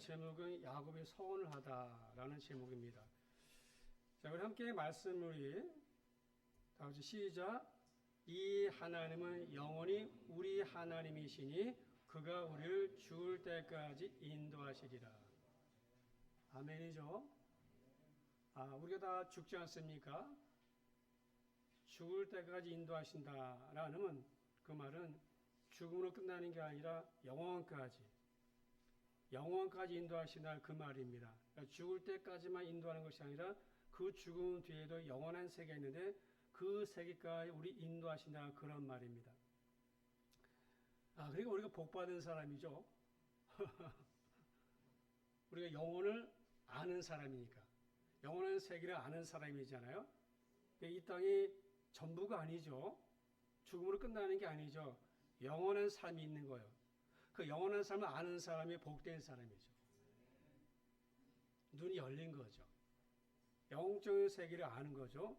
제목은 야곱이 서원을 하다라는 제목입니다. 자, 우리 함께 말씀을 다 같이 시작. 이 하나님은 영원히 우리 하나님이시니 그가 우리를 죽을 때까지 인도하시리라. 아멘이죠. 우리가 다 죽지 않습니까? 죽을 때까지 인도하신다라는 그 말은 죽음으로 끝나는 게 아니라 영원까지 인도하신다 그 말입니다. 그러니까 죽을 때까지만 인도하는 것이 아니라 그 죽음 뒤에도 영원한 세계가 있는데 그 세계까지 우리 인도하신다 그런 말입니다. 그리고 우리가 복받은 사람이죠. 우리가 영혼을 아는 사람이니까. 영원한 세계를 아는 사람이잖아요. 이 땅이 전부가 아니죠. 죽음으로 끝나는 게 아니죠. 영원한 삶이 있는 거예요. 그 영원한 삶을 아는 사람이 복된 사람이죠. 눈이 열린 거죠. 영적인 세계를 아는 거죠.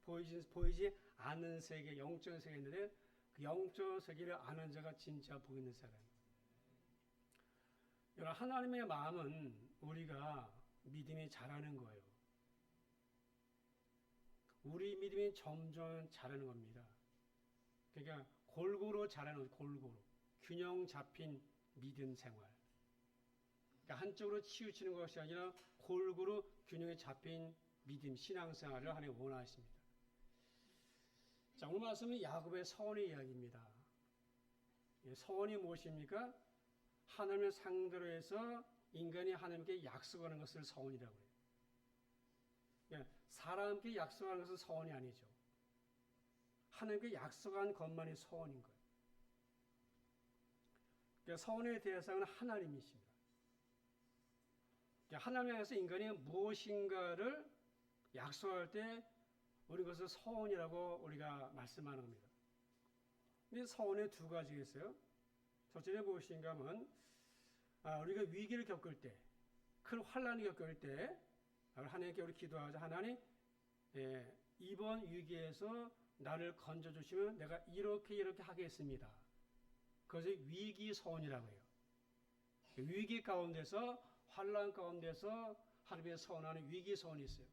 보이지 않는 세계, 영적인 세계인데 그 영적 세계를 아는 자가 진짜 복 있는 사람이에요. 여러분, 하나님의 마음은 우리가 믿음이 자라는 거예요. 우리 믿음이 점점 자라는 겁니다. 그러니까 골고루 자라는 거죠. 골고루. 균형 잡힌 믿음 생활. 그러니까 한쪽으로 치우치는 것이 아니라 골고루 균형이 잡힌 믿음, 신앙생활을 하나님 원하십니다. 자, 오늘 말씀은 야곱의 서원의 이야기입니다. 서원이 무엇입니까? 하나님을 상대로 해서 인간이 하나님께 약속하는 것을 서원이라고 해요. 사람께 약속하는 것은 서원이 아니죠. 하나님께 약속한 것만이 서원인 거예요. 서원의 대상은 하나님이십니다. 하나님 향해서 인간이 무엇인가를 약속할 때 우리 그것을 서원이라고 우리가 말씀하는 겁니다. 근데 서원에 두 가지가 있어요. 첫째는 무엇인가 하면 우리가 위기를 겪을 때, 큰 환난을 겪을 때 하나님께 우리 기도하자. 하나님, 이번 위기에서 나를 건져주시면 내가 이렇게 하겠습니다. 그것이 위기서원이라고 해요. 위기 가운데서, 환난 가운데서 하나님의 서원하는 위기서원이 있어요.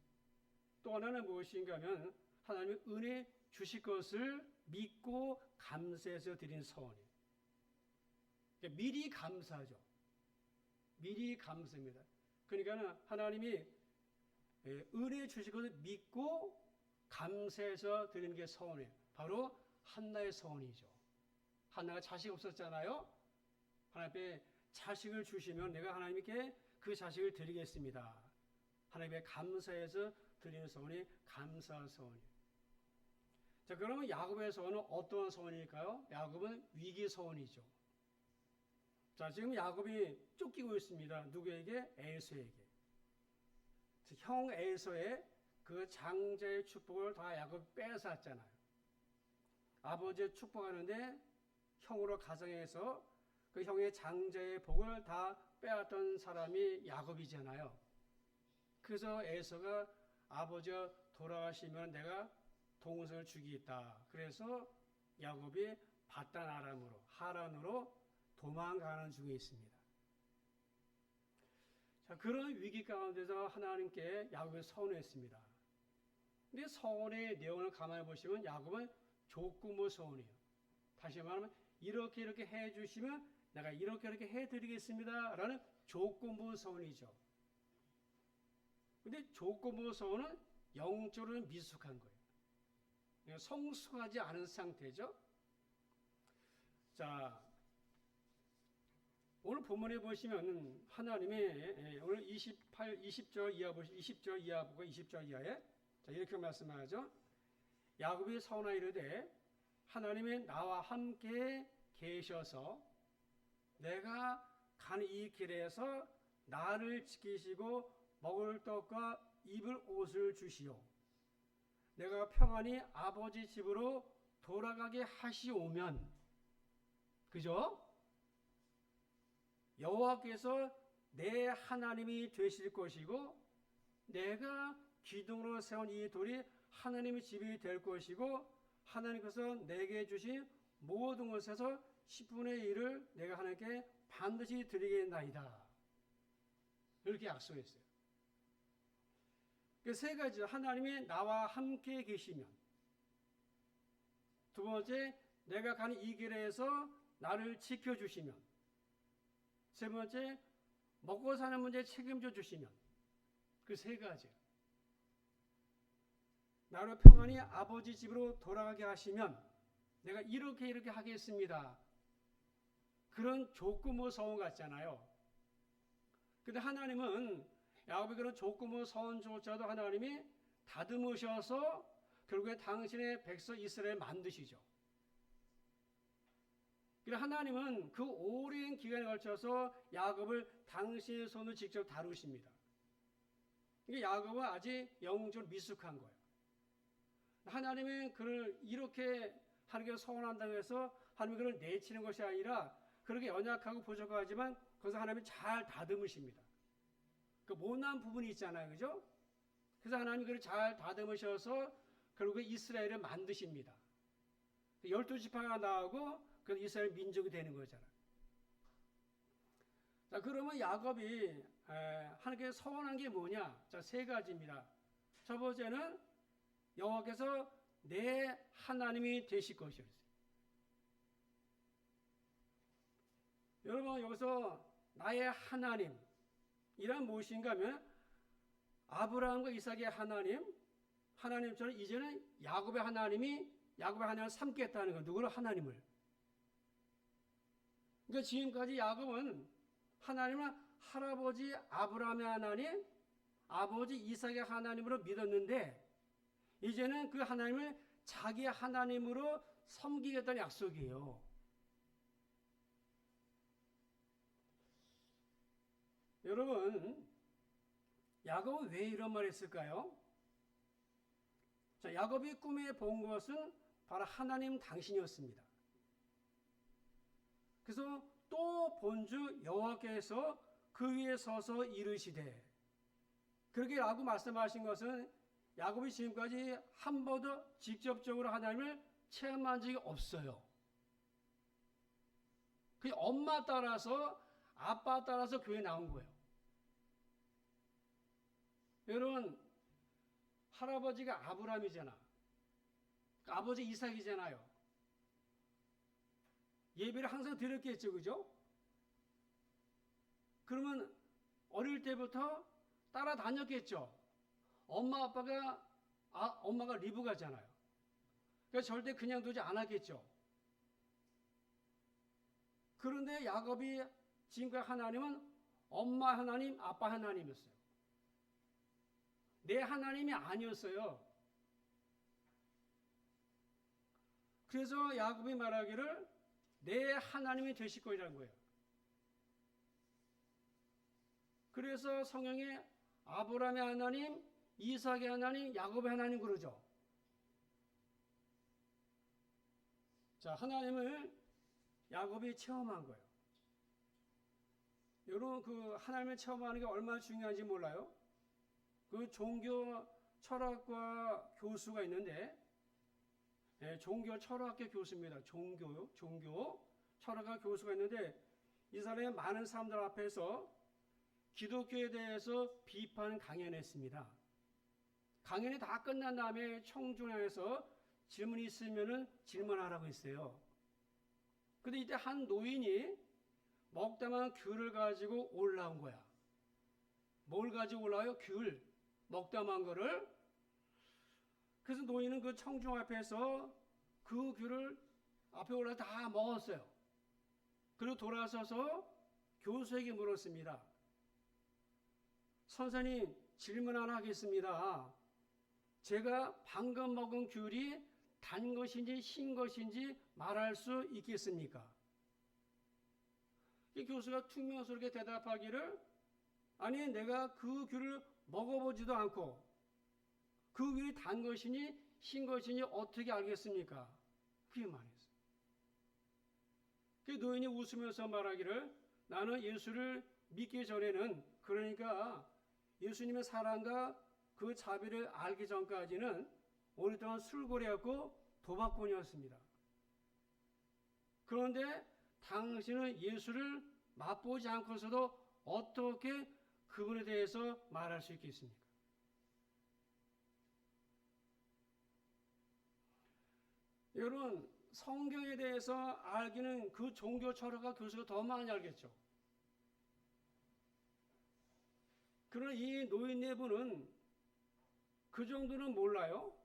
또 하나는 무엇인가 하면 하나님의 은혜 주실 것을 믿고 감사해서 드린 서원이에요. 그러니까 미리 감사하죠. 미리 감사합니다. 그러니까 하나님이 은혜 주실 것을 믿고 감사해서 드리는 게 서원이에요. 바로 한나의 서원이죠. 한나가 자식 없었잖아요. 하나님께 자식을 주시면 내가 하나님께 그 자식을 드리겠습니다. 하나님께 감사해서 드리는 서원이 감사 서원이에요. 자, 그러면 야곱의 서원은 어떤 서원일까요? 야곱은 위기 서원이죠. 자, 지금 야곱이 쫓기고 있습니다. 누구에게? 에서에게. 형 에서의 그 장자의 축복을 다 야곱이 뺏었잖아요. 아버지의 축복하는데 형으로 가정해서 그 형의 장자의 복을 다 빼앗던 사람이 야곱이잖아요. 그래서 에서가 아버지가 돌아가시면 내가 동생을 주겠다. 그래서 야곱이 바단 아람으로 하란으로 도망가는 중에 있습니다. 자, 그런 위기 가운데서 하나님께 야곱이 서원했습니다. 근데 서원의 내용을 가만히 보시면 야곱은 조건부 서원이에요. 다시 말하면 이렇게 해주시면 내가 이렇게 해드리겠습니다 라는 조건부 서원이죠. 근데 조건부 서원은 영적으로는 미숙한 거예요. 성숙하지 않은 상태죠. 자, 오늘 본문에 보시면 하나님의 오늘 20절 이하 보시면 20절 이하 보고 20절 이하에 자, 이렇게 말씀하죠. 야곱이 서원하이르되 하나님이 나와 함께 계셔서 내가 가는 이 길에서 나를 지키시고 먹을 떡과 입을 옷을 주시오. 내가 평안히 아버지 집으로 돌아가게 하시오면, 그죠? 여호와께서 내 하나님이 되실 것이고 내가 기둥으로 세운 이 돌이 하나님의 집이 될 것이고 하나님께서 내게 주신 모든 것에서 10분의 1을 내가 하나님께 반드시 드리겠나이다. 이렇게 약속했어요. 그 세 가지, 하나님이 나와 함께 계시면, 두 번째, 내가 가는 이 길에서 나를 지켜주시면, 세 번째, 먹고 사는 문제에 책임져 주시면, 그 세 가지. 나를 평안히 아버지 집으로 돌아가게 하시면 내가 이렇게 하겠습니다. 그런 조건부 서원 같잖아요. 근데 하나님은 야곱의 그런 조건부 서원조차도 하나님이 다듬으셔서 결국에 당신의 백성 이스라엘 만드시죠. 그래서 하나님은 그 오랜 기간에 걸쳐서 야곱을 당신의 손으로 직접 다루십니다. 그러니까 야곱은 아직 영적으로 미숙한 거예요. 하나님이 그를 이렇게 하나님께 서원한다고 해서 하나님이 그를 내치는 것이 아니라 그렇게 연약하고 부족하지만 거기서 하나님이 잘 다듬으십니다. 그 못난 부분이 있잖아요. 그죠? 그래서 하나님이 그를 잘 다듬으셔서 결국에 이스라엘을 만드십니다. 12지파가 나오고 그 이스라엘 민족이 되는 거잖아요. 자, 그러면 야곱이 하나님께 서원한 게 뭐냐? 자, 세 가지입니다. 첫 번째는 여호와께서 내 하나님이 되실 것이었어요. 여러분, 여기서 나의 하나님이란 무엇인가 하면 아브라함과 이삭의 하나님처럼 이제는 야곱의 하나님을 삼겠다는 거예요. 누구를? 하나님을. 그러니까 지금까지 야곱은 하나님을 할아버지 아브라함의 하나님, 아버지 이삭의 하나님으로 믿었는데 이제는 그 하나님을 자기 하나님으로 섬기겠다는 약속이에요. 여러분, 야곱은 왜 이런 말을 했을까요? 자, 야곱이 꿈에 본 것은 바로 하나님 당신이었습니다. 그래서 또 본주 여호와께서 그 위에 서서 이르시되, 그렇게 라고 말씀하신 것은 야곱이 지금까지 한 번도 직접적으로 하나님을 체험한 적이 없어요. 그 엄마 따라서 아빠 따라서 교회에 나온 거예요. 여러분, 할아버지가 아브라함이잖아. 아버지 이삭이잖아요. 예배를 항상 드렸겠죠, 그죠? 그러면 어릴 때부터 따라다녔겠죠. 엄마가 리브가잖아요. 그러니까 절대 그냥 두지 않았겠죠. 그런데 야곱이 지금까지 하나님은 엄마 하나님, 아빠 하나님이었어요. 내 하나님이 아니었어요. 그래서 야곱이 말하기를 내 하나님이 되실 거라는 거예요. 그래서 성경에 아브라함의 하나님, 이삭의 하나님, 야곱의 하나님 그러죠. 자, 하나님을 야곱이 체험한 거예요. 여러분, 그 하나님을 체험하는 게 얼마나 중요한지 몰라요? 그 종교 철학과 교수가 있는데, 종교 철학계 교수입니다. 종교 철학과 교수가 있는데, 이 사람이 많은 사람들 앞에서 기독교에 대해서 비판 강연했습니다. 강연이 다 끝난 다음에 청중에서 질문이 있으면 질문하라고 했어요. 근데 이때 한 노인이 먹다만 귤을 가지고 올라온 거야. 뭘 가지고 올라와요? 귤. 먹다만 거를. 그래서 노인은 그 청중 앞에서 그 귤을 앞에 올라서 다 먹었어요. 그리고 돌아서서 교수에게 물었습니다. 선생님, 질문 하나 하겠습니다. 제가 방금 먹은 귤이 단 것인지 신 것인지 말할 수 있겠습니까? 이 교수가 퉁명스럽게 대답하기를, 아니, 내가 그 귤을 먹어보지도 않고 그 귤이 단 것이니 신 것이니 어떻게 알겠습니까? 그게 말했어요. 그 노인이 웃으면서 말하기를, 나는 예수를 믿기 전에는, 그러니까 예수님의 사랑과 그 자비를 알기 전까지는 오랫동안 술고래였고 도박꾼이었습니다. 그런데 당신은 예수를 맛보지 않고서도 어떻게 그분에 대해서 말할 수 있겠습니까? 여러분, 성경에 대해서 알기는 그 종교 철학과 교수가 더 많이 알겠죠. 그러나 이 노인 네 분은 그 정도는 몰라요.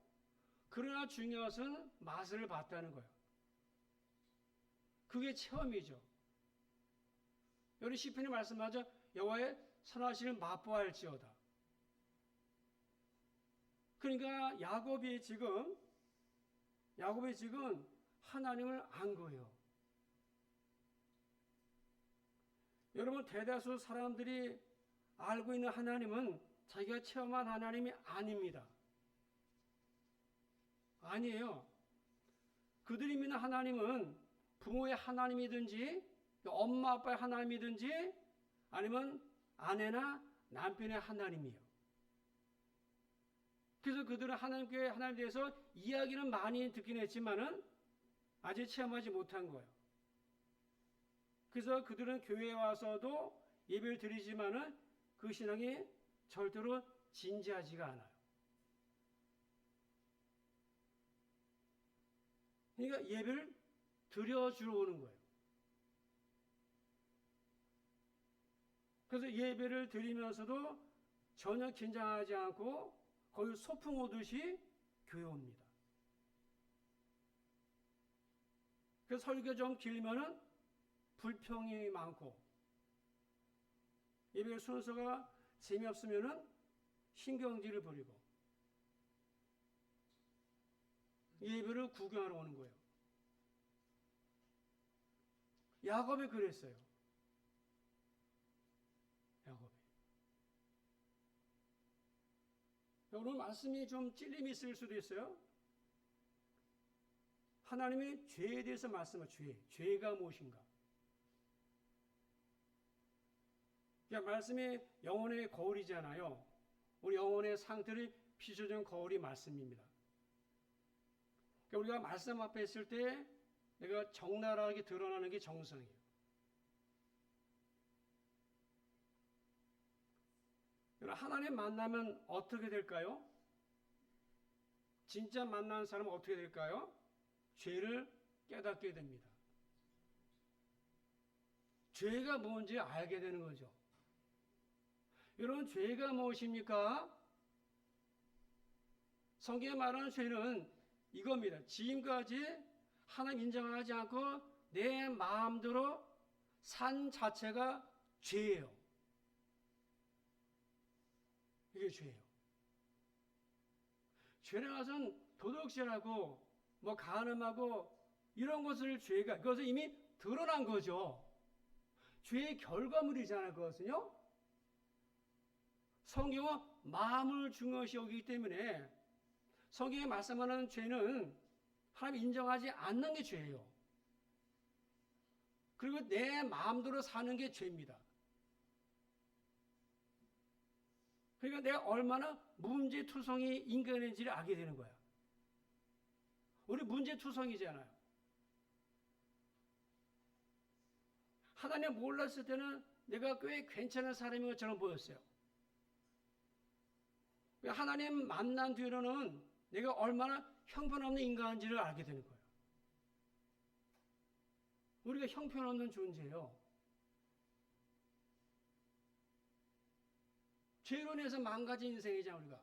그러나 중요한 것은 맛을 봤다는 거예요. 그게 체험이죠. 여기 시편이 말씀하죠. 여호와의 선하심을 맛보아할지어다. 그러니까 야곱이 지금 하나님을 안 거예요. 여러분, 대다수 사람들이 알고 있는 하나님은 자기가 체험한 하나님이 아닙니다. 아니에요. 그들이 믿는 하나님은 부모의 하나님이든지 엄마 아빠의 하나님이든지 아니면 아내나 남편의 하나님이에요. 그래서 그들은 하나님에 대해서 이야기는 많이 듣긴 했지만은 아직 체험하지 못한 거예요. 그래서 그들은 교회에 와서도 예배를 드리지만은 그 신앙이 절대로 진지하지가 않아요. 그러니까 예배를 드려주러 오는 거예요. 그래서 예배를 드리면서도 전혀 긴장하지 않고 거의 소풍 오듯이 교회 옵니다. 그래서 설교 좀 길면은 불평이 많고 예배 순서가 재미없으면은 신경질을 부리고 예배를 구경하러 오는 거예요. 야곱이 그랬어요. 야곱이. 오늘 말씀이 좀 찔림이 있을 수도 있어요. 하나님이 죄에 대해서 말씀하죠. 죄가 무엇인가? 그러니까 말씀이 영혼의 거울이잖아요. 우리 영혼의 상태를 비춰주는 거울이 말씀입니다. 그러니까 우리가 말씀 앞에 있을 때 내가 적나라하게 드러나는 게 정상이에요. 하나님 만나면 어떻게 될까요? 진짜 만나는 사람은 어떻게 될까요? 죄를 깨닫게 됩니다. 죄가 뭔지 알게 되는 거죠. 여러분, 죄가 무엇입니까? 성경에 말하는 죄는 이겁니다. 지금까지 하나님 인정하지 않고 내 마음대로 산 자체가 죄예요. 이게 죄예요. 죄를 가서는 도둑질하고 간음하고 이런 것을 그것은 이미 드러난 거죠. 죄의 결과물이잖아요. 그것은요. 성경은 마음을 중요시 여기기 때문에 성경에 말씀하는 죄는 하나님 인정하지 않는 게 죄예요. 그리고 내 마음대로 사는 게 죄입니다. 그러니까 내가 얼마나 문제투성이 인간인지를 알게 되는 거야. 우리 문제투성이잖아요. 하나님 몰랐을 때는 내가 꽤 괜찮은 사람인 것처럼 보였어요. 하나님 만난 뒤로는 내가 얼마나 형편없는 인간인지를 알게 되는 거예요. 우리가 형편없는 존재예요. 죄로 인해서 망가진 인생이잖아, 우리가.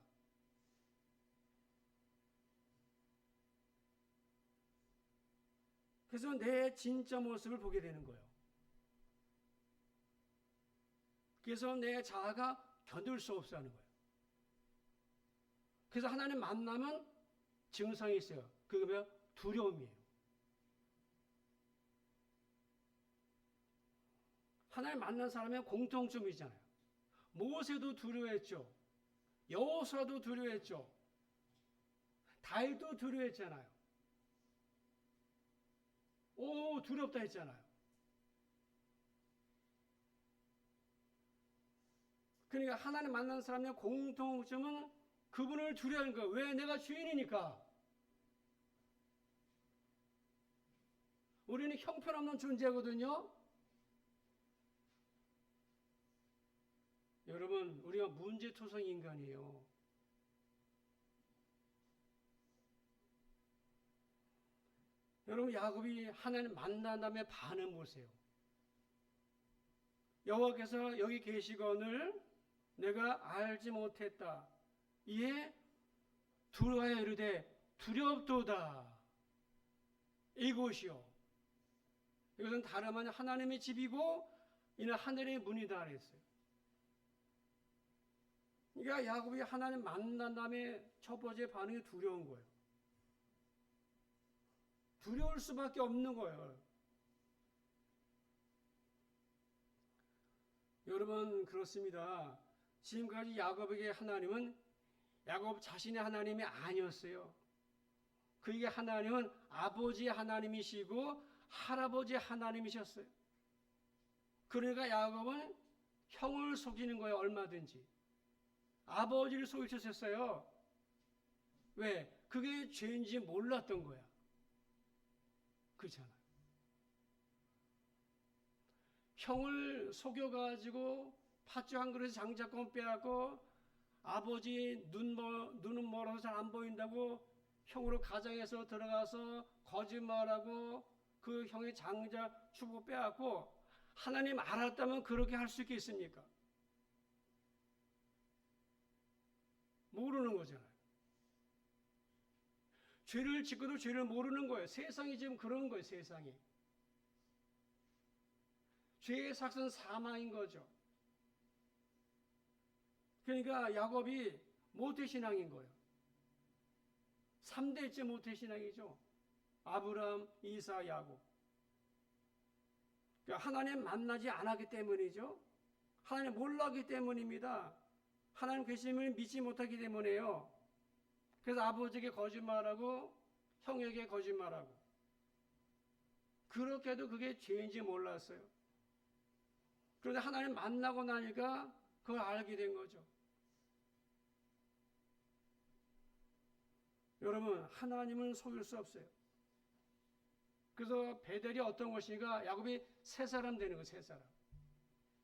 그래서 내 진짜 모습을 보게 되는 거예요. 그래서 내 자아가 견딜 수 없어 하는 거예요. 그래서 하나님 만나면 증상이 있어요. 그게 뭐야? 두려움이에요. 하나님 만난 사람의 공통점이잖아요. 모세도 두려워했죠. 여호수아도 두려워했죠. 다윗도 두려워했잖아요. 두렵다 했잖아요. 그러니까 하나님 만난 사람의 공통점은 그분을 두려워하는 거예요. 왜? 내가 주인이니까. 우리는 형편없는 존재거든요. 여러분, 우리가 문제투성 인간이에요. 여러분, 야곱이 하나님 만난 다음에 반응 보세요. 여호와께서 여기 계시거늘 내가 알지 못했다. 이에 두려워하여 이르되 두렵도다. 이곳이요. 이것은 다름 아닌 하나님의 집이고 이는 하늘의 문이다 그랬어요. 그러니까 야곱이 하나님 만난 다음에 첫 번째 반응이 두려운 거예요. 두려울 수밖에 없는 거예요. 여러분, 그렇습니다. 지금까지 야곱에게 하나님은 야곱 자신의 하나님이 아니었어요. 그에게 하나님은 아버지의 하나님이시고 할아버지의 하나님이셨어요. 그러니까 야곱은 형을 속이는 거예요. 얼마든지. 아버지를 속이셨어요. 왜? 그게 죄인지 몰랐던 거야. 그렇잖아요. 형을 속여가지고 팥죽 한 그릇에 장자권 빼앗고 아버지 눈은 멀어서 잘 안 보인다고 형으로 가정에서 들어가서 거짓말하고 그 형의 장자 축복 빼앗고 하나님 알았다면 그렇게 할 수 있겠습니까? 모르는 거잖아요. 죄를 짓고도 죄를 모르는 거예요. 세상이 지금 그런 거예요. 세상이. 죄의 삭은 사망인 거죠. 그러니까 야곱이 모태신앙인 거예요. 3대째 모태신앙이죠. 아브라함, 이사, 야곱. 그러니까 하나님 만나지 않았기 때문이죠. 하나님 몰랐기 때문입니다. 하나님 계심을 믿지 못하기 때문에요. 그래서 아버지에게 거짓말하고 형에게 거짓말하고 그렇게도 그게 죄인지 몰랐어요. 그런데 하나님 만나고 나니까 그걸 알게 된 거죠. 여러분, 하나님은 속일 수 없어요. 그래서 베델이 어떤 것인가? 야곱이 새 사람 되는 거, 새 사람.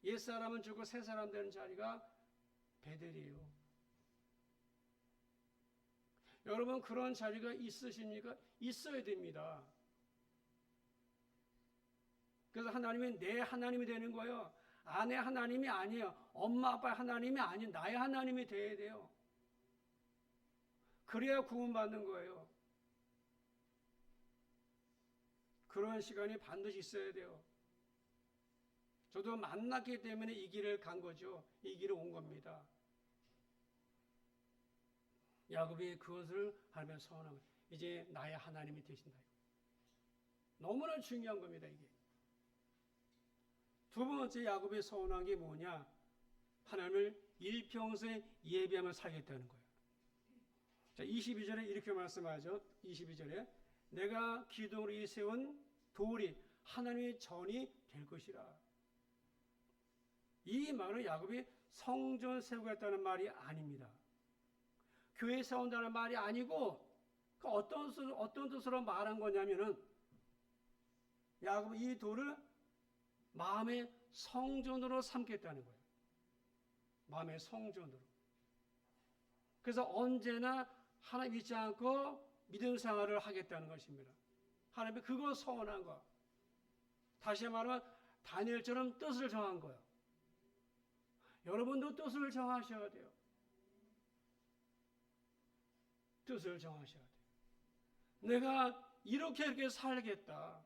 옛 사람은 죽고 새 사람 되는 자리가 베델이에요. 여러분, 그런 자리가 있으십니까? 있어야 됩니다. 그래서 하나님이 내 하나님이 되는 거예요. 아내 하나님이 아니에요. 엄마 아빠 하나님이 아닌 나의 하나님이 돼야 돼요. 그래야 구원받는 거예요. 그런 시간이 반드시 있어야 돼요. 저도 만났기 때문에 이 길을 간 거죠. 이 길을 온 겁니다. 야곱이 그것을 하며 서원하고 이제 나의 하나님이 되신다. 너무나 중요한 겁니다. 이게. 두 번째 야곱이 서원한 게 뭐냐? 하나님을 일평생 예배하며 살겠다는 거예요. 자, 22절에 이렇게 말씀하죠. 22절에 내가 기둥으로 세운 돌이 하나님의 전이 될 것이라. 이 말은 야곱이 성전 세우겠다는 말이 아닙니다. 교회 세운다는 말이 아니고 어떤 뜻으로 말한 거냐면은 야곱은 이 돌을 마음의 성전으로 삼겠다는 거예요. 마음의 성전으로. 그래서 언제나 하나님 잊지 않고 믿음 생활을 하겠다는 것입니다. 하나님이 그거 서원한 거. 다시 말하면 다니엘처럼 뜻을 정한 거예요. 여러분도 뜻을 정하셔야 돼요. 뜻을 정하셔야 돼요. 내가 이렇게 살겠다.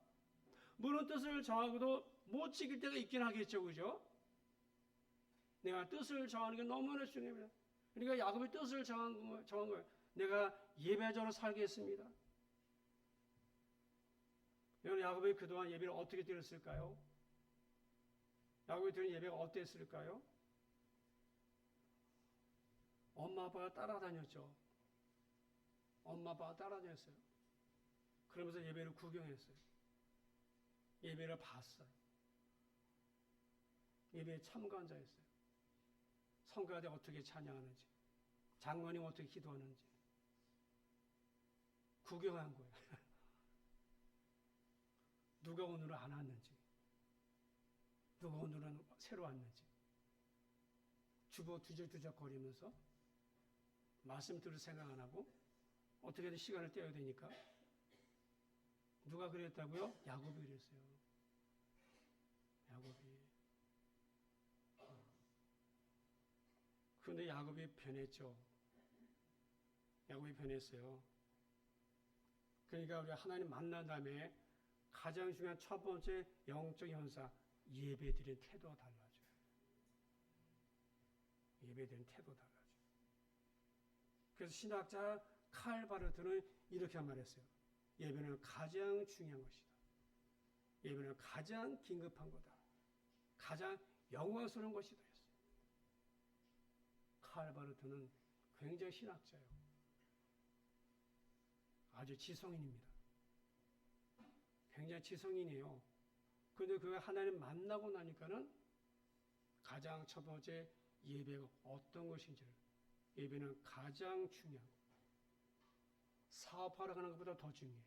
물론 뜻을 정하고도 못 지킬 때가 있긴 하겠죠. 그죠? 내가 뜻을 정하는 게 너무나 중요합니다. 그러니까 야곱이 뜻을 정한 거예요. 내가 예배자로 살겠습니다. 여러분, 야곱이 그동안 예배를 어떻게 드렸을까요? 야곱이 드린 예배가 어땠을까요? 엄마 아빠가 따라다녔죠. 엄마 아빠가 따라다녔어요. 그러면서 예배를 구경했어요. 예배를 봤어요. 예배에 참관자였어요. 성가대 어떻게 찬양하는지, 장로님 어떻게 기도하는지 구경한 거예요. 누가 오늘은 안 왔는지, 누가 오늘은 새로 왔는지 주보 두적두적거리면서 말씀 들을 생각 안 하고 어떻게든 시간을 떼어야 되니까. 누가 그랬다고요? 야곱이 그랬어요. 야곱이. 그런데 야곱이 변했죠. 야곱이 변했어요. 그러니까 우리 하나님 만난 다음에 가장 중요한 첫 번째 영적 현상, 예배드리는 태도가 달라져요. 예배드리는 태도 달라져요. 그래서 신학자 칼 바르트는 이렇게 말했어요. 예배는 가장 중요한 것이다. 예배는 가장 긴급한 거다. 가장 영광스러운 것이다. 칼 바르트는 굉장히 신학자예요. 아주 지성인입니다. 굉장히 지성인이에요. 그런데 그가 하나님 만나고 나니까는 가장 첫 번째 예배가 어떤 것인지를, 예배는 가장 중요한 것. 사업하러 가는 것보다 더 중요해.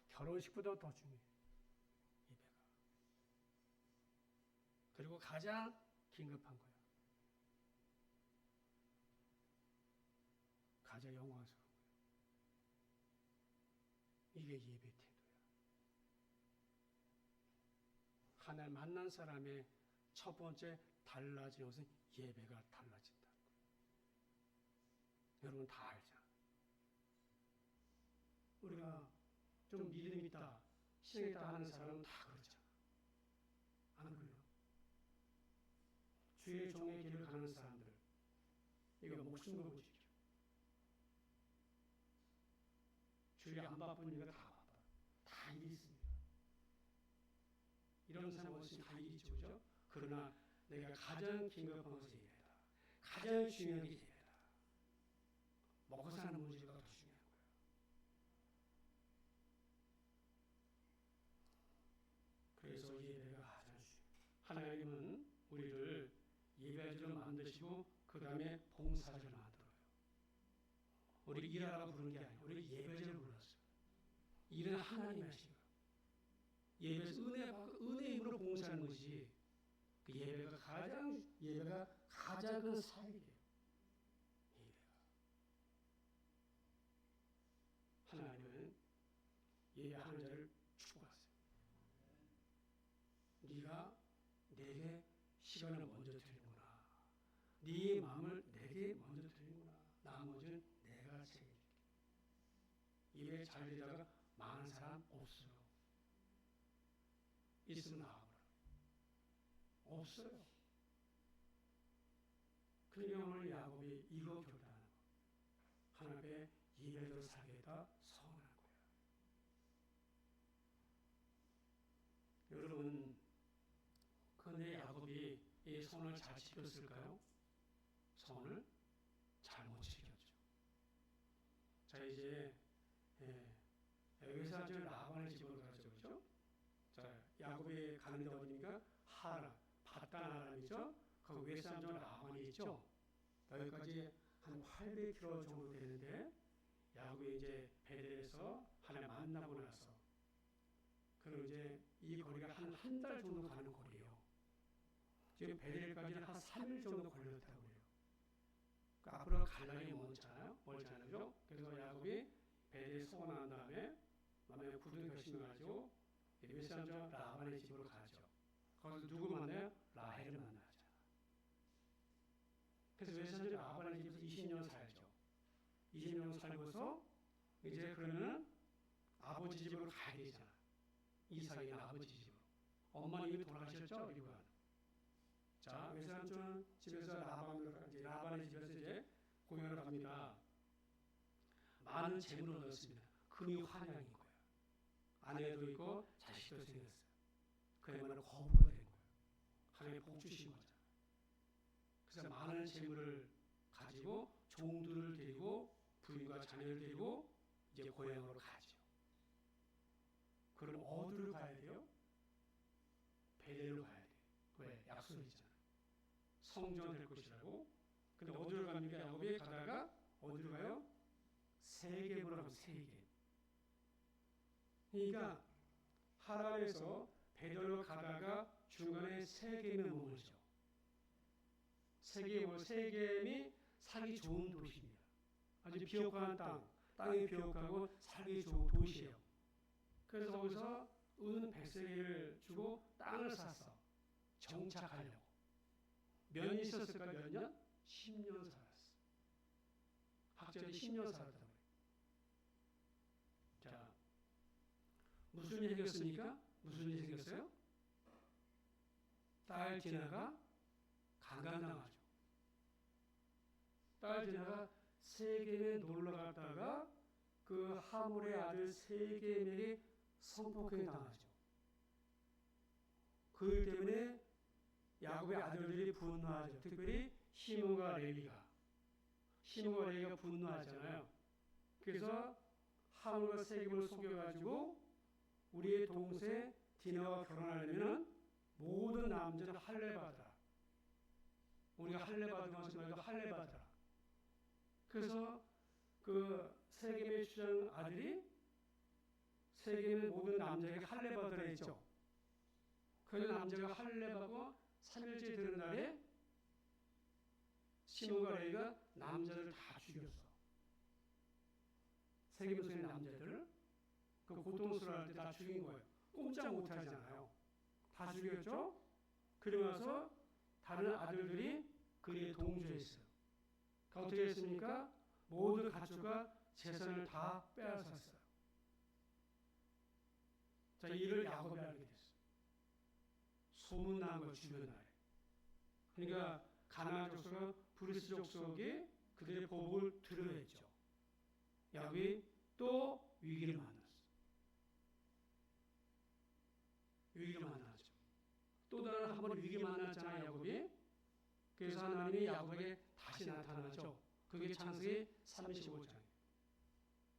결혼식보다 더 중요해. 예배가. 그리고 가장 긴급한 거야. 가장 영광스러운 거야. 이게 예배 태도야. 하나님 만난 사람의 첫 번째 달라지는 것은 예배가 달라진다. 여러분 다 알잖아. 우리가 좀 믿음 있다, 신앙 있다 하는 사람은 다 그렇잖아. 안 그래요? 주의 종의 길을 가는 사람들, 이거 목숨 걸고 지켜. 주일에 안 바쁘니까 다 바빠. 다 일이 있습니다. 이런 사람 없으면 다 일이 있죠, 그죠? 그러나 내가 가장 긴급한 것은 예배다. 가장 중요한 게 예배다. 먹고 사는 문제가 더 중요한 거예요. 그래서 예배가 가장 중요해요. 하나님은 우리를 예배자로 만드시고 그 다음에 봉사자로 만들어요. 우리 일하라고 부른 게 아니에요. 우리 예배자로 불렀어요. 일은 하나님이 하신 거예요. 예배에서 은혜 힘으로 봉사하는 것이 그 예배가 가장 큰 사역이에요. 예배가. 하나님은 예배하는 자를 추구하세요. 네가 내게 시간을 먼저 드리는구나. 네 마음을 내게 먼저 드리는구나. 나머지는 내가 책임질게. 예배 잘 되다가 많은 사람 없어요. 있으면 나와보라. 없어요. 그러니까 오늘 야곱이 이거 교단하는 거. 하나님 앞에 예배로 살겠다 서운한 거예요. 여러분, 그런데 야곱이 이 선을 잘 지켰을까요? 선을 잘못 지켰죠. 자, 이제 외삼촌 라반의 집으로 가죠, 그렇죠? 자, 야곱이 가는 데 어디입니까? 하란, 바단 아람이죠. 거기 외삼촌 라반이 있죠. 여기까지 한 800km 정도 되는데 야곱이 이제 베델에서 하나님 만나고 나서 그리고 이제 이 거리가 한 달 정도 가는 거리예요. 지금 베델까지는 한 3일 정도 걸렸다고 해요. 그러니까 앞으로 갈라니 멀잖아요. 멀잖아요. 그래서 야곱이 베델에 서원한 다음에 굳은 결심을 가지고 외삼촌 라반의 집으로 가죠. 거기서 누구 만나요? 라헬을 만나죠. 그래서 외삼촌 라반의 집에서 20년 살죠. 20년 살고서 이제 그러면 아버지 집으로 가야 되잖아. 이삭의 아버지 집으로. 엄마는 이미 돌아가셨죠? 리브가는. 자, 외삼촌 집에서 라반의 집에서 이제 공연을 갑니다. 많은 재물을 얻었습니다. 금이 환양인 거예요. 아내도 있고 자식도 생겼어요. 그야말로 거부가 된 거예요. 하나님 복 주신 거잖아요. 그래서 많은 재물을 가지고 종들을 데리고 부인과 자녀를 데리고 이제 고향으로 가죠. 그럼 어디로 가야 돼요? 베델로 가야 돼요. 왜? 약속이잖아요. 성전 될 것이라고. 근데 어디로 갑니까? 야곱이 가다가 어디로 가요? 세겜으로 가면 세겜. 그러니까 하란에서 베델로 가다가 중간에 세겜에 머물죠. 세겜이 살기 좋은 도시입니다. 아주 비옥한 땅이 비옥하고 살기 좋은 도시예요. 그래서 거기서 은 100세겔을 주고 땅을 샀어. 정착하려고. 몇 년 있었을까? 몇 년? 10년 살았어. 학자들이 10년 살았다고 그래요. 자, 무슨 일이 생겼습니까? 무슨 일이 생겼어요? 딸 디나가 강간당하죠. 딸 디나가 세겜에 놀러 갔다가 그 하몰의 아들 세겜에게 성폭행 당하죠. 그 일 때문에 야곱의 아들들이 분노하죠. 특별히 시몬과 레위가 분노하잖아요. 그래서 하몰과 세겜을 속여가지고 우리의 동생 디나와 결혼하려면 모든 남자는 할례 받아라. 우리가 할례 받은 것은 너희도 할례 받아라. 그래서 그 세겜의 주장 아들이 세겜의 모든 남자에게 할례 받으라 했죠. 그 남자가 할례 받고 3일째 되는 날에 시몬과 레위가 남자들 다 죽였어. 세겜에 있는 남자들을 그 고통스러워할 때 다 죽인 거예요. 꼼짝 못하잖아요. 다 죽였죠. 그러면서 다른 아들들이 그에 동조했어요. 어떻게 했습니까? 모든 가축과 재산을 다 빼앗았어요. 자, 이를 야곱이 알게 됐어요. 소문난 걸 주변 나라에. 그러니까 가나안 족속과 브리스 족속이 그들의 보복을 드러냈죠. 야곱이 또 위기를 만났어요. 위기를 만나죠. 또 다른 한 번 위기 만났잖아요, 야곱이. 그래서 하나님이 야곱에게 다시 나타나죠. 그게 창세기 35장이에요.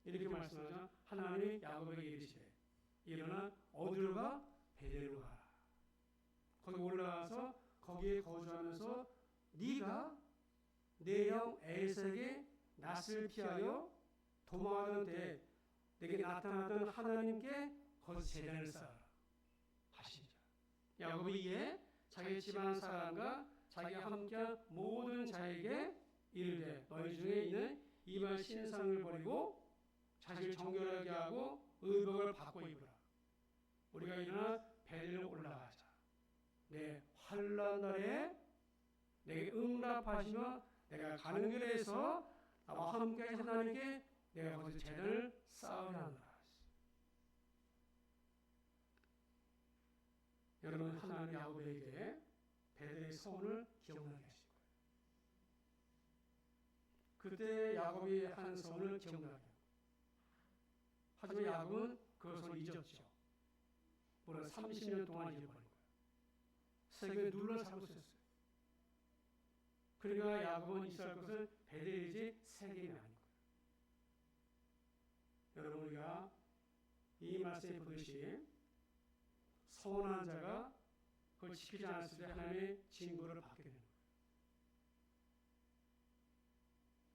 이렇게 말씀하죠. 하나님이 야곱에게 이르시되 일어나 어디로 가? 베델로 가라. 거기 올라가서 거기에 거주하면서 네가 내 형 에사에게 낯을 피하여 도망하던 때 내게 나타났던 하나님께 거기서 제단을 쌓아라 하시니라. 야곱이 이에 자기 집안 사람과 자기가 함께한 모든 자에게 이르되 너희 중에 있는 이방 신상을 버리고 자신을 정결하게 하고 의복을 바꿔 입으라. 우리가 일어나 베델로 올라가자. 내 환난 날에 내게 응답하시며 내가 가는 길에서 나와 함께 하나님께 내가 거기서 제단을 쌓으려 하노라. 여러분, 하나님 야곱에게 베델의 서원을 기억나게 하신 거예요. 그때 야곱이 한 서원을 기억나게 하고, 하지만 야곱은 그것을 잊었죠. 무려 30년 동안 잊어버린 거예요. 세계에 눌러 살고 있었어요. 그러니까 야곱은 있어야 할 것은 베델이지 세겜이 아닌 거예요. 여러분, 우리가 이 말씀에 보듯이 서원한 자가 그걸 지키지 않았을 때 하나님의 징벌을 받게 되는 거예요.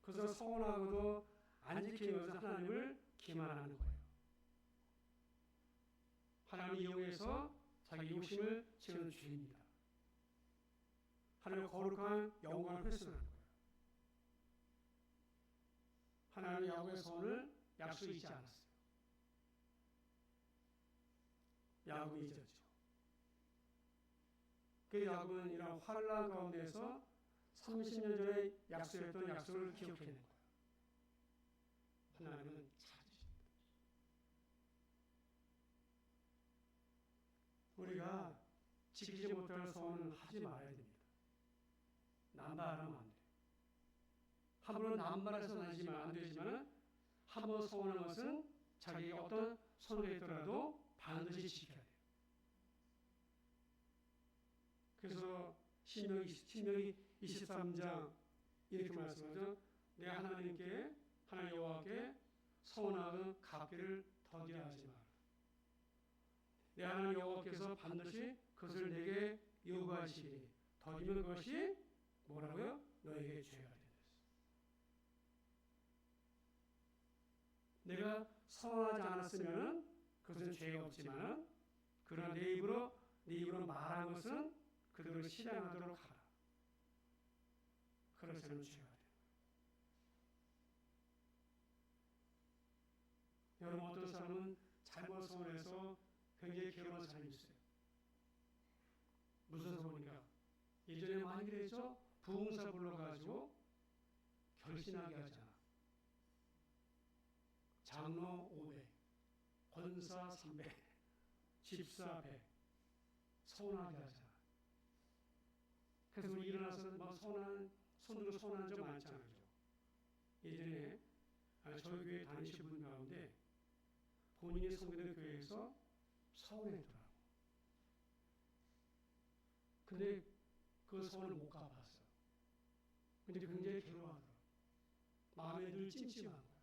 그래서 서원하고도 안 지키면서 하나님을 기만하는 거예요. 하나님을 이용해서 자기 욕심을 채우는 죄입니다. 하나님의 거룩한 영광을 훼손하는 거예요. 하나님은 야곱의 서원을 약속 잊지 않았어요. 야곱이 잊었죠. 그 야곱은 이런 환난 가운데서 30년 전에 약속했던 약속을 기억해낸 거예요. 하나님은 찾으십니다. 우리가 지키지 못할 서원은 하지 말아야 됩니다. 남발하면 안 돼요. 함부로 남발해서는 안 되지만 한번 서원한 것은 자기가 어떤 손해가 있더라도 반드시 지켜야 돼요. 그래서 신명기 23장 이렇게 말씀하죠. 내가 하나님께 하나님 여호와께 서원하는 갚기를 더디하지 마라. 내 하나님 여호와께서 반드시 그것을 내게 요구하시리니 더디면 그것이 뭐라고요? 너에게 죄가 되겠어. 내가 서원하지 않았으면 그것은 죄가 없지만 그러나 내 입으로 말한 것은 그들을 실행하도록 하라. 그렇지 않으면 죄가 돼요. 여러분 어떤 사람은 잘못 서운해서 굉장히 괴로운 사람이 있어요. 무슨 소원인가? 예전에 많이 그랬죠? 부흥사 불러가지고 결신하게 하잖아. 장로 500, 권사 300, 집사 100, 서운하게 하잖아. 그래서 우리 일어나서 뭐 손으로 서운한 적 많잖아요. 예전에 저희 교회 다니신 분 가운데 본인이 섬기는 교회에서 서운했더라고. 근데 그 서운을 못 갚았어. 근데 굉장히 괴로워하더라고. 마음에 늘 찜찜한 거야.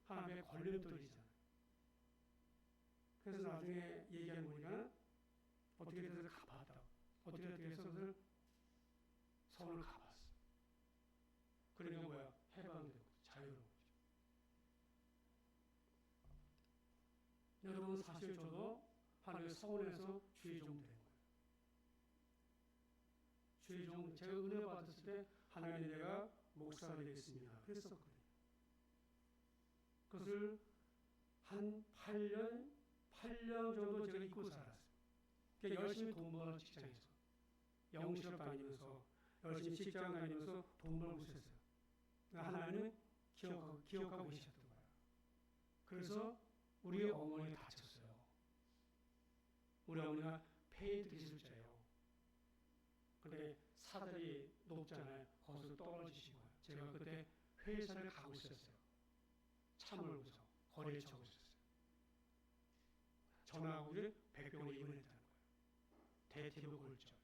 하나님의 걸림돌이잖아. 그래서 나중에 얘기하는 거니까 어떻게든 갚았다고. 어떻게든 해서 그걸 서운을 갚았어. 그러니까 뭐야? 해방되고 자유로운 거죠. 여러분 사실 저도 하나님의 서운해서 주의 종 된 거예요. 주의 종, 제가 은혜 받았을 때 하나님 내가 목사가 되겠습니다. 그랬었거든요. 그것을 한 8년 정도 제가 잊고 살았어요. 그러니까 열심히 돈 버는 직장에서 영실업 다니면서 열심히 직장 다니면서 돈 벌고 있었어요. 그러니까 하나님은 기억하고 계셨던 거예요. 그래서 우리 어머니 다쳤어요. 우리 어머니가 페인트 기술자예요. 근데 사다리 높잖아요. 거기서 떨어지신 거예요. 제가 그때 회사를 가고 있었어요. 차 몰고서 거리에 쳐고 있었어요. 전화하고 백병원에 입원했다는 거예요. 대퇴부 골절.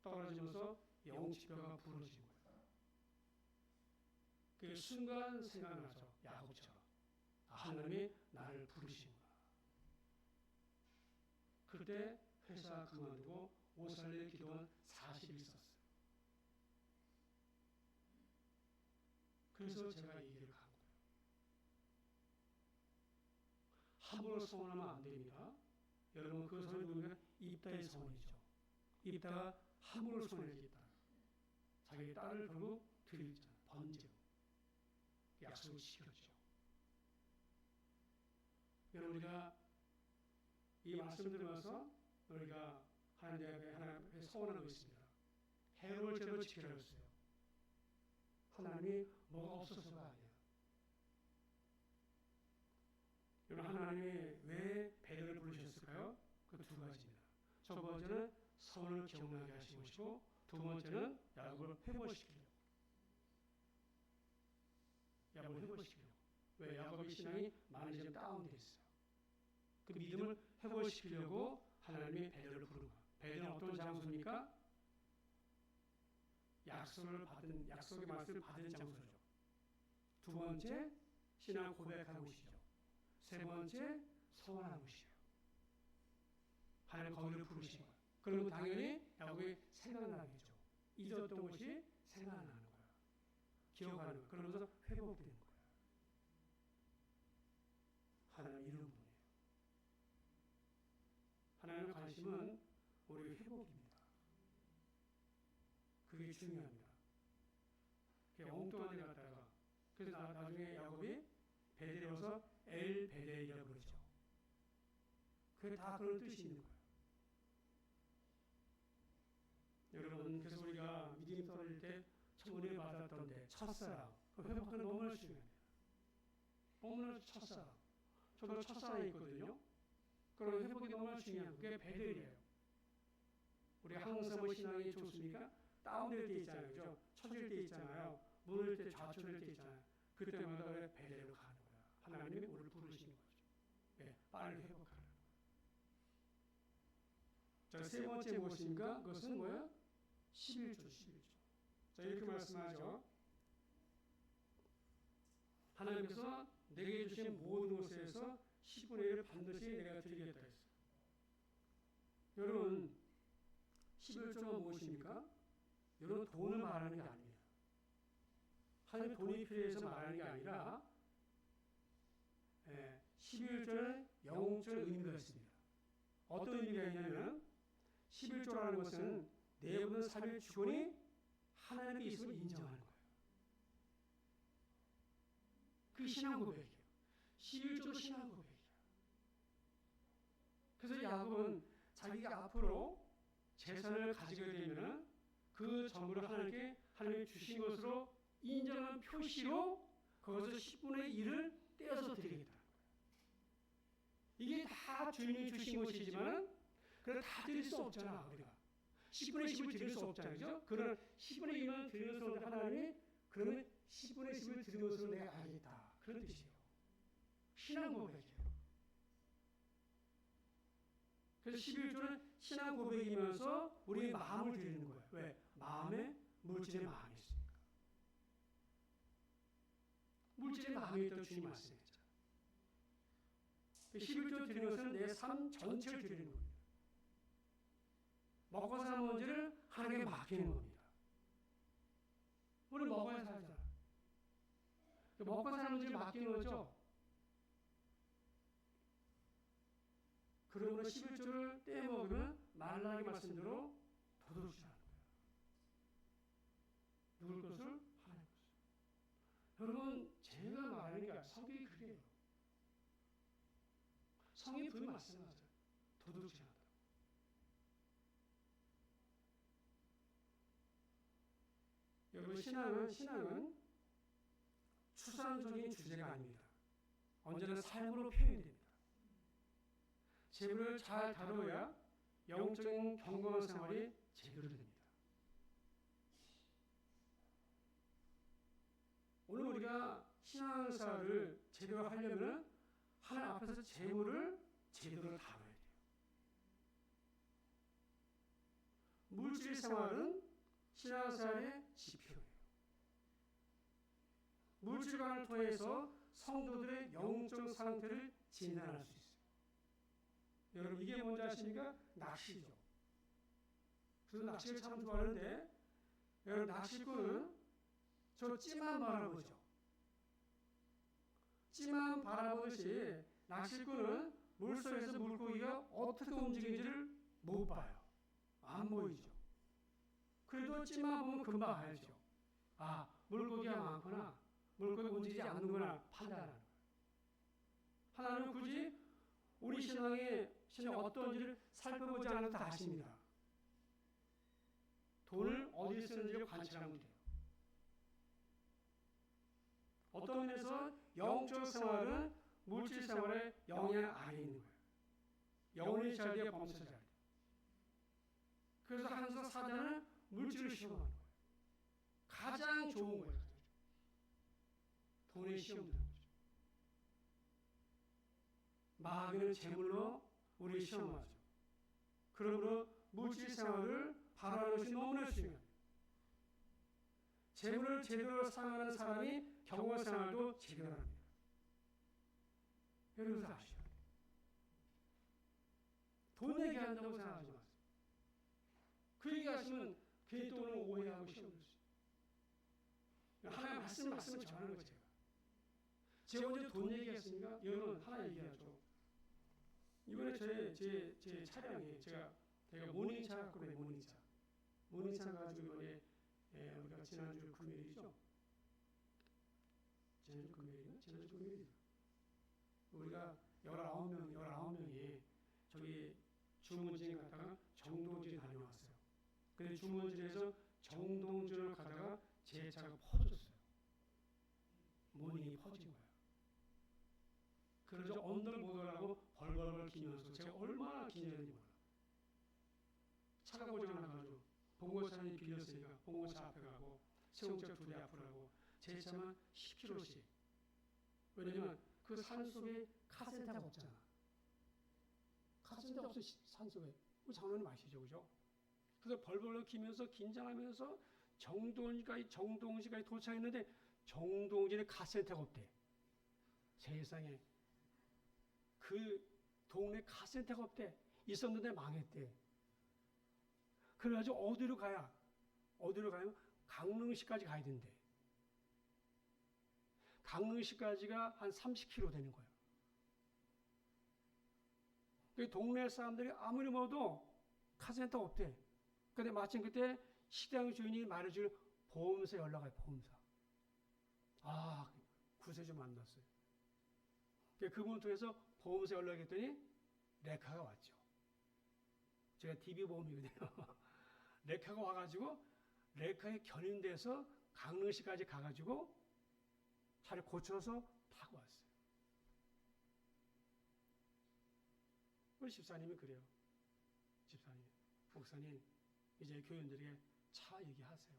떨어지면서 영치뼈가 부러진 거예요. 그 순간 생각나죠. 야곱처럼. 하나님이 나를 부르시구나. 그때 회사 그만두고 오살레 기도원 40일 있었어요. 그래서 제가 이 길을 간 거예요. 함부로 서운하면 안 됩니다. 여러분 그 서운이 누구냐? 입다의 서운이죠. 입다가 함부로 서운해지겠다. 자기 딸을 결국 드리잖아요. 번제로. 약속을 지켰죠. 여러분 우리가 이 말씀 들으면서 우리가 하나님 앞에 서원하고 있습니다. 해를 제대로 지키라 했어요. 하나님이 뭐가 없어서가 아니야. 여러분 하나님이 왜 배려를 부르셨을까요? 그 두 가지입니다. 첫 번째는 서원을 기억나게 하신 것이고 두 번째는 야곱을 회복시키려고. 야곱을 회복시키려고. 왜? 야곱의 신앙이 많이 좀 다운되어 있어요. 그 믿음을 회복시키려고 하나님이 배려를 부르는 거예요. 배려는 어떤 장소입니까? 약속의 말씀을 받은 장소죠. 두 번째, 신앙 고백하는 곳이죠. 세 번째, 소원하는 곳이에요. 하나님 거기를 부르신 거예요. 그러면 당연히 야곱이 생각나겠죠. 잊었던 것이 생각나는 거예요. 기억하는 거예요. 그러면서 회복되는 거예요. 하나님 이런 분이에요. 하나님의 관심은 우리 회복입니다. 그게 중요합니다. 엉뚱한 데 갔다가 그래서 나중에 야곱이 베델에서 엘 베델이라고 그러죠. 그게 다 그런 뜻이 있는 거예요. 여러분 그래서 우리가 믿음 떨어질 때 천국에 받았던데 첫사랑 회복하는 너무나 중요합니다. 너무나 첫사랑. 저도 첫사랑이 있거든요. 그럼 회복이 너무나 중요한 그게 베델이에요. 우리 항상 뭐 신앙이 좋습니까? 다운될 때 있잖아요. 그죠? 처질 때 있잖아요. 무너질 때 좌초될 때 있잖아요. 그때마다 베델로 가는 거야. 하나님이 우리를 부르시는 거죠. 네, 빨리 회복하는 거예요. 자, 세 번째 무엇입니까? 그것은 뭐야? 11조. 자, 이렇게 말씀하죠. 하나님께서 내게 주신 모든 것에서 10분의 1을 반드시 내가 드리겠다 했어요. 여러분 11조가 무엇입니까? 여러분 돈을 말하는 게 아닙니다. 하나님 돈이 필요해서 말하는 게 아니라 11조에 영적 의미가 있습니다. 어떤 의미가 있냐면 11조라는 것은 내부는 삶의 주권이 하나님의 있음을 인정하는 거예요. 그 신앙 고백이에요. 11조도 신앙 고백이에요. 그래서 야곱은 자기가 앞으로 재산을 가지게 되면 그 전부를 하나님이 주신 것으로 인정한 표시로 거기서 10분의 1을 떼어서 드리겠다는 거예요. 이게 다 주님이 주신 것이지만 그걸 다 드릴 수 없잖아. 우리가 10분의 10을 드릴 수 없잖아요. 그죠? 그러나 10분의 1만 드리는 것으로 하나님이 그러면 10분의 10을 드리는 것으로 내가 알겠다. 그런 뜻이에요. 신앙 고백이에요. 그래서 11조는 신앙 고백이면서 우리의 마음을 드리는 거예요. 왜? 마음에 물질의 마음이 있으니까. 물질의 마음이 있다고 주님 말씀했죠. 11조 드리는 것은 내 삶 전체를 드리는 겁니다. 먹고 사는 문제를 하나님께 맡기는 겁니다. 우리 먹어야 살잖아. 먹고 사는 문제를 맡기는 거죠. 그러므로 11조를 떼먹으면 말라기 말씀대로 도둑질하는 거예요. 누굴 것을? 하나님 것을. 여러분, 제가 말하는 게 성경이 그래요. 성경이 분명히 말씀하죠. 도둑질한다. 여러분, 신앙은 추상적인 주제가 아닙니다. 언제나 삶으로 표현됩니다. 재물을 잘 다뤄야 영적인 경건한 생활이 제대로 됩니다. 오늘 우리가 신앙생활을 제대로 하려면 하나님 앞에서 재물을 제대로 다뤄야 돼요. 물질 생활은 신앙생활의 지표예요. 물질관을 통해서 성도들의 영적 상태를 진단할 수 있어요. 여러분, 이게 뭔지 아십니까? 낚시죠. 그래서 낚시를 참 좋아하는데, 여러분, 낚시꾼은 저 찌만 바라보죠. 찌만 바라보듯이 낚시꾼은 물속에서 물고기가 어떻게 움직이는지를 못 봐요. 안 보이죠. 그래도 찌만 보면 금방 알죠. 아, 물고기가 많구나. 물고기가 움직이지 않는구나. 판단하는 거예요. 하나님은 굳이 우리 신앙이 어떤지를 살펴보지 않아도 다 아십니다. 돈을 어디에 쓰는지를 관찰하면 돼요. 어떤 면에서 영적 생활은 물질 생활의 영향 안에 있는 거예요. 영혼의 자리에 범사 자리. 그래서 항상 사자는 물질을 시험하는 거예요. 가장 좋은 거예요. 돈의 시험을 하는 거죠. 마귀는 재물로 우리 시험하죠. 그러므로 물질 생활을 바라는 것이 너무나 중요합니다. 재물을 제대로 사용하는 사람이 경건 생활도 제대로 합니다. 여러분 아시죠? 돈 얘기한다고 생각하지 마세요. 그 얘기하시면 괜히 또 오해하고 시험을 써요. 하나님 말씀을 전하는 거죠. 제가 언제 돈 얘기했습니까? 여러분 하나 얘기하죠. 이번에 제 차량에 제가 모닝차 갖고 내 모닝차 가지고 이번에 우리가 지난주 금요일이죠. 지난주 금요일이죠. 우리가 19명이 저기 주문진 갔다가 정동진 다녀왔어요. 근데 주문진에서 정동진을 가다가 제 차가 퍼졌어요. 모닝이 퍼진 거예요. 그래서 언덕을 못 오라고 벌벌벌 기면서 제가 얼마나 기냐는지 몰라. 차가 고장 나가지고 봉고차는 빌렸으니까 봉고차 앞에 가고 세운차 2대 앞으로 가고 제 차만 10km씩. 왜냐면 그 산속에 카센터가 없잖아. 카센터 없어 산속에. 우리 장로님 아시죠, 그죠? 그래서 벌벌 기면서 긴장하면서 정동지까지 도착했는데 정동진에 카센터가 없대. 세상에. 그 동네 카센터가 없대. 있었는데 망했대. 그래가지고 어디로 가면 강릉시까지 가야 된대. 강릉시까지가 한 30km 되는 거예요. 그 동네 사람들이 아무리 먹어도 카센터가 없대. 근데 마침 그때 식당 주인이 말해줄 보험사 연락 와요. 보험사. 아, 구세주 만났어요. 그분을 통해서 보험사 연락했더니 레카가 왔죠. 제가 DB보험이거든요. 레카가 와가지고 레카에 견인돼서 강릉시까지 가가지고 차를 고쳐서 타고 왔어요. 우리 집사님이 그래요. 집사님, 목사님, 이제 교인들에게 차 얘기하세요.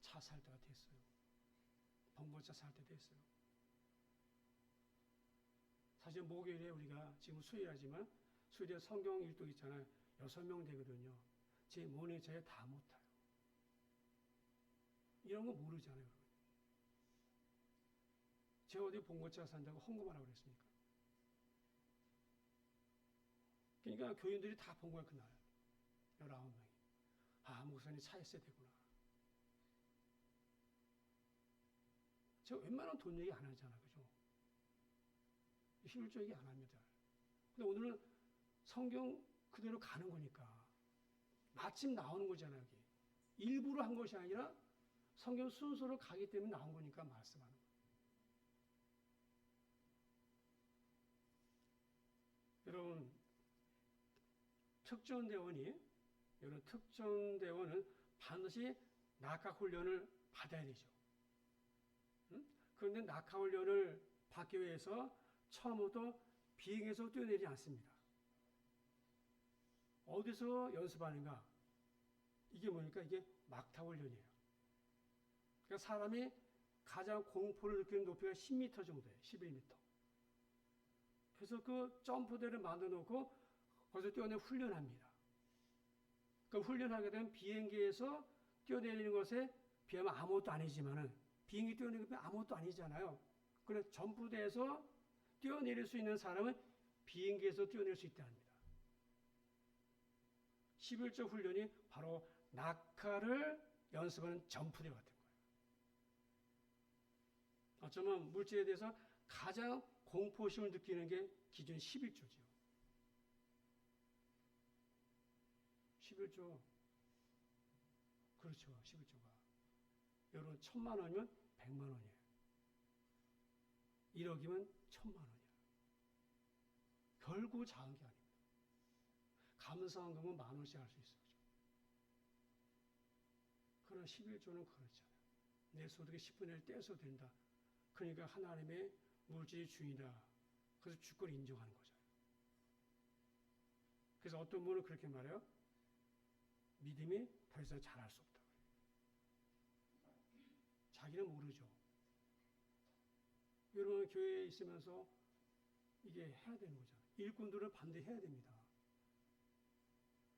차 살 때가 됐어요. 번거차 살 때 됐어요. 사실 목요일에 우리가 지금 수요일하지만 수요일에 성경 일독 있잖아요. 6명 되거든요. 제 모니터에 다 못 타요. 이런 거 모르잖아요. 제가 어디 번거차 산다고 헌금하라고 그랬습니까? 그러니까 교인들이 다 본 거야, 그날. 19명이. 아, 목사님 차 있어야 되구나. 제가 웬만하면 돈 얘기 안 하잖아, 그죠? 실질 얘기 안 합니다. 근데 오늘은 성경 그대로 가는 거니까. 마침 나오는 거잖아요, 여기. 일부러 한 것이 아니라 성경 순서로 가기 때문에 나온 거니까 말씀하는 거예요. 여러분, 여러분, 특전대원은 반드시 낙하훈련을 받아야 되죠. 그런데 낙하훈련을 받기 위해서 처음부터 비행에서 뛰어내리지 않습니다. 어디서 연습하는가? 이게 뭡니까? 이게 막타훈련이에요. 그러니까 사람이 가장 공포를 느끼는 높이가 10m 정도예요. 11m. 그래서 그 점프대를 만들어 놓고 거기서 뛰어내 훈련합니다. 그 훈련하게 되면 비행기에서 뛰어내리는 것에 비하면 아무것도 아니지만은 비행기 뛰어내리는 게 아무것도 아니잖아요. 그래서 점프대에서 뛰어내릴 수 있는 사람은 비행기에서 뛰어내릴 수 있다 합니다. 11조 훈련이 바로 낙하를 연습하는 점프대 같은 거예요. 어쩌면 물질에 대해서 가장 공포심을 느끼는 게 기준 11조죠. 11조. 그렇죠. 11조가. 여러분 1,000만 원이면 100만 원이에요. 1억이면 1,000만 원이에요. 결코 작은 게 아닙니다. 감사한 거면 10,000원씩 할 수 있어요. 그러나 11조는 그렇잖아요. 내 소득의 10분의 1 떼서 된다. 그러니까 하나님의 물질의 주인이다. 그래서 주권을 인정하는 거죠. 그래서 어떤 분은 그렇게 말해요. 믿음이 더 이상 잘할 수 없다. 자기는 모르죠. 여러분 교회에 있으면서 이게 해야 되는 거잖아요. 일꾼들은 반드시 해야 됩니다.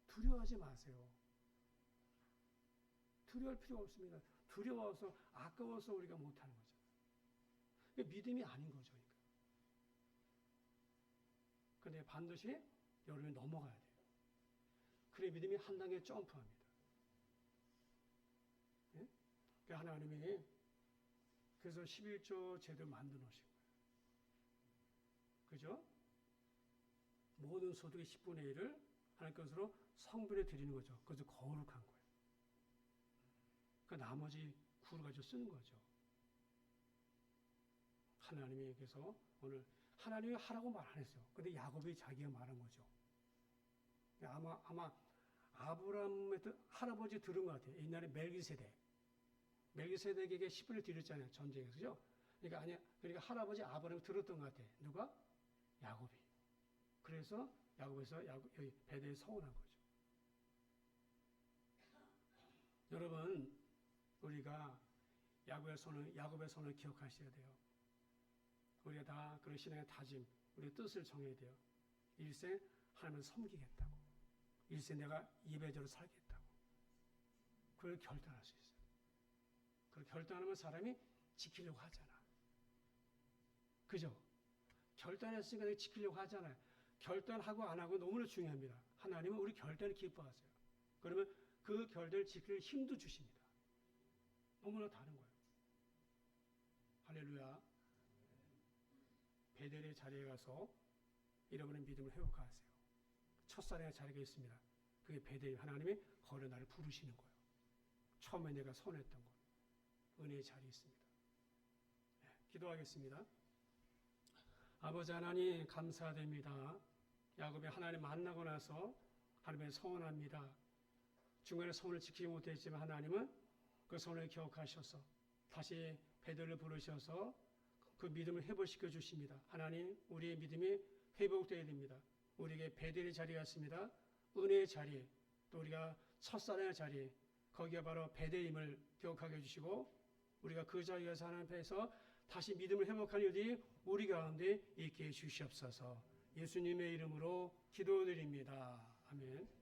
두려워하지 마세요. 두려워할 필요가 없습니다. 두려워서 아까워서 우리가 못하는 거죠. 믿음이 아닌 거죠. 그런데 반드시 여러분이 넘어가야 돼요. 그래 믿음이 한 단계 점프합니다. 예? 그러니까 하나님이 그래서 11조 제도를 만들어 놓으신 거예요. 그죠? 모든 소득의 10분의 1을 하나님 것으로 성별에 드리는 거죠. 그래서 거룩한 거예요. 그 나머지 구를 가지고 쓰는 거죠. 하나님이 그래서 오늘 하나님이 하라고 말 안 했어요. 근데 야곱이 자기가 말한 거죠. 아마 아브라함의 할아버지 들은 것 같아요. 옛날에 멜기세덱에게 10분을 드렸잖아요. 전쟁에서. 그죠? 그러니까 할아버지 아브라함이 들었던 것 같아요. 누가? 야곱이. 그래서 야곱에서 여기 베델에 서원한 거죠. 여러분, 우리가 야곱의 손을 기억하셔야 돼요. 우리가 다 그런 신앙의 다짐, 우리의 뜻을 정해야 돼요. 일생 하나님을 섬기겠다고. 일생 내가 예배자로 살겠다고. 그걸 결단할 수 있어요. 그걸 결단하면 사람이 지키려고 하잖아. 그죠? 결단했으니까 내가 지키려고 하잖아요. 결단하고 안 하고 너무나 중요합니다. 하나님은 우리 결단을 기뻐하세요. 그러면 그 결단을 지킬 힘도 주십니다. 너무나 다른 거예요. 할렐루야. 베델의 자리에 가서 잃어버린 믿음을 회복하세요. 첫사랑의 자리가 있습니다. 그게 베델 하나님이 거기로 나를 부르시는 거예요. 처음에 내가 손했던 것. 은혜의 자리에 있습니다. 네, 기도하겠습니다. 아버지 하나님 감사드립니다. 야곱이 하나님 만나고 나서 하나님의 서원합니다. 중간에 손을 지키지 못했지만 하나님은 그 손을 기억하셔서 다시 베드로를 부르셔서 그 믿음을 회복시켜 주십니다. 하나님 우리의 믿음이 회복되어야 됩니다. 우리에게 베드로의 자리가 있습니다. 은혜의 자리, 또 우리가 첫사랑의 자리, 거기가 바로 베드로임을 기억하게 해주시고 우리가 그 자리에서 하나님 앞에서 다시 믿음을 회복하는 일이 우리 가운데 있게 해주시옵소서. 예수님의 이름으로 기도드립니다. 아멘.